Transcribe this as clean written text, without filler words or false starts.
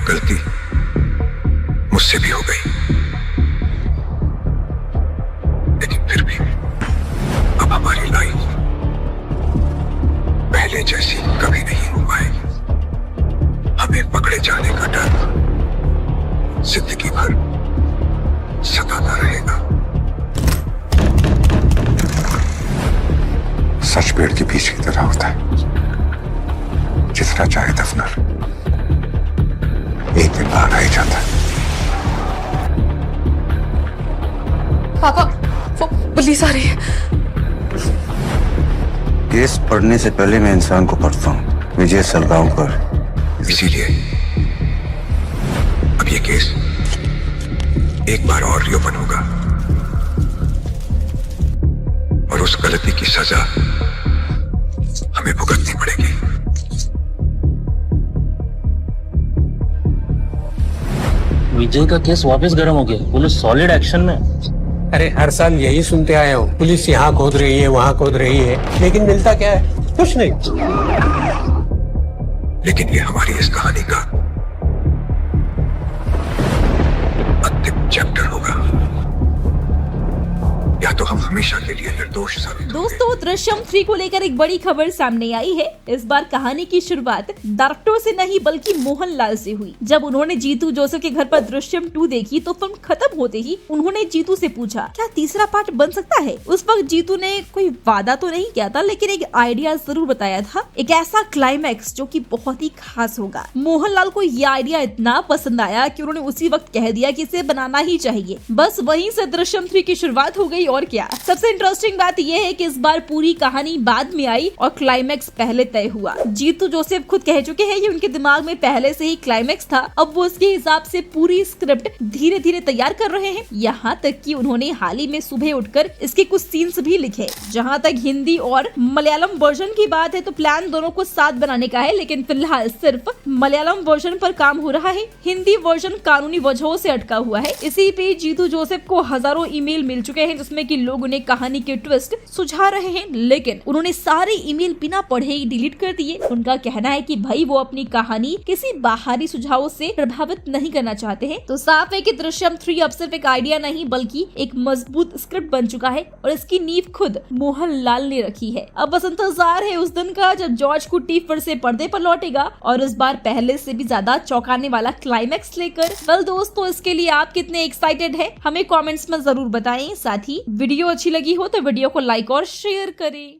गलती मुझसे भी हो गई, लेकिन फिर भी अब हमारी लाइफ पहले जैसी कभी नहीं हो पाएगी। हमें पकड़े जाने का डर जिंदगी भर सताता रहेगा। सच पेड़ के बीच की तरह होता है, जितना चाहे दफना लो, एक दिन बाहर आ ही जाता है। पापा, वो पुलिस आ रही है। केस पढ़ने से पहले मैं इंसान को पढ़ता हूँ, विजय सलगांवकर। इसीलिए अब ये केस एक बार और रिओपन होगा और उस गलती की सजा हमें भुगतनी पड़ेगी। विजय का केस वापस गर्म हो गया, पुलिस सॉलिड एक्शन में। अरे हर साल यही सुनते आए हो, पुलिस यहाँ खोद रही है वहाँ खोद रही है, लेकिन मिलता क्या है? कुछ नहीं। लेकिन ये हमारी इस कहानी का अंतिम चैप्टर होगा, या तो हम हमेशा के लिए निर्दोष साबित। दोस्तों, दृश्यम 3 को लेकर एक बड़ी खबर सामने आई है। इस बार कहानी की शुरुआत डायरेक्टर से नहीं बल्कि मोहनलाल से हुई। जब उन्होंने जीतू जोसेफ के घर पर दृश्यम 2 देखी तो फिल्म खत्म होते ही उन्होंने जीतू से पूछा, क्या तीसरा पार्ट बन सकता है? उस वक्त जीतू ने कोई वादा तो नहीं किया था, लेकिन एक आइडिया जरूर बताया था, एक ऐसा क्लाइमैक्स जो कि बहुत ही खास होगा। मोहनलाल को ये आइडिया इतना पसंद आया कि उन्होंने उसी वक्त कह दिया कि इसे बनाना ही चाहिए। बस वहीं से दृश्यम 3 की शुरुआत हो गई। और क्या सबसे इंटरेस्टिंग बात यह है कि इस बार पूरी कहानी बाद में आई और क्लाइमैक्स पहले तय हुआ। जीतू जोसेफ खुद कह चुके हैं कि उनके दिमाग में पहले से ही क्लाइमैक्स था, अब वो उसके हिसाब से पूरी स्क्रिप्ट धीरे धीरे तैयार कर रहे हैं। यहाँ तक कि उन्होंने हाल ही में सुबह उठकर इसके कुछ सीन्स भी लिखे। जहाँ तक हिंदी और मलयालम वर्जन की बात है तो प्लान दोनों को साथ बनाने का है, लेकिन फिलहाल सिर्फ मलयालम वर्जन पर काम हो रहा है। हिंदी वर्जन कानूनी वजहों से अटका हुआ है। इसी पे जीतू जोसेफ को हजारों ईमेल मिल चुके हैं जिसमें कि लोग उन्हें कहानी के ट्विस्ट सुझा रहे हैं, लेकिन उन्होंने सारे ईमेल बिना पढ़े ही डिलीट कर दिए। उनका कहना है कि भाई वो अपनी कहानी किसी बाहरी सुझावों से प्रभावित नहीं करना चाहते हैं। तो साफ है कि दृश्यम 3 अब सिर्फ एक आइडिया नहीं बल्कि एक मजबूत स्क्रिप्ट बन चुका है और इसकी नींव खुद मोहनलाल ने रखी है। अब बस इंतजार है उस दिन का जब जॉर्ज कुट्टी फिर से पर्दे पर लौटेगा और इस बार पहले से भी ज्यादा चौंकाने वाला क्लाइमैक्स लेकर। वेल दोस्तों, इसके लिए आप कितने एक्साइटेड है हमें कमेंट्स में जरूर बताएं। साथ ही वीडियो अच्छी लगी हो तो वीडियो को लाइक और शेयर करें।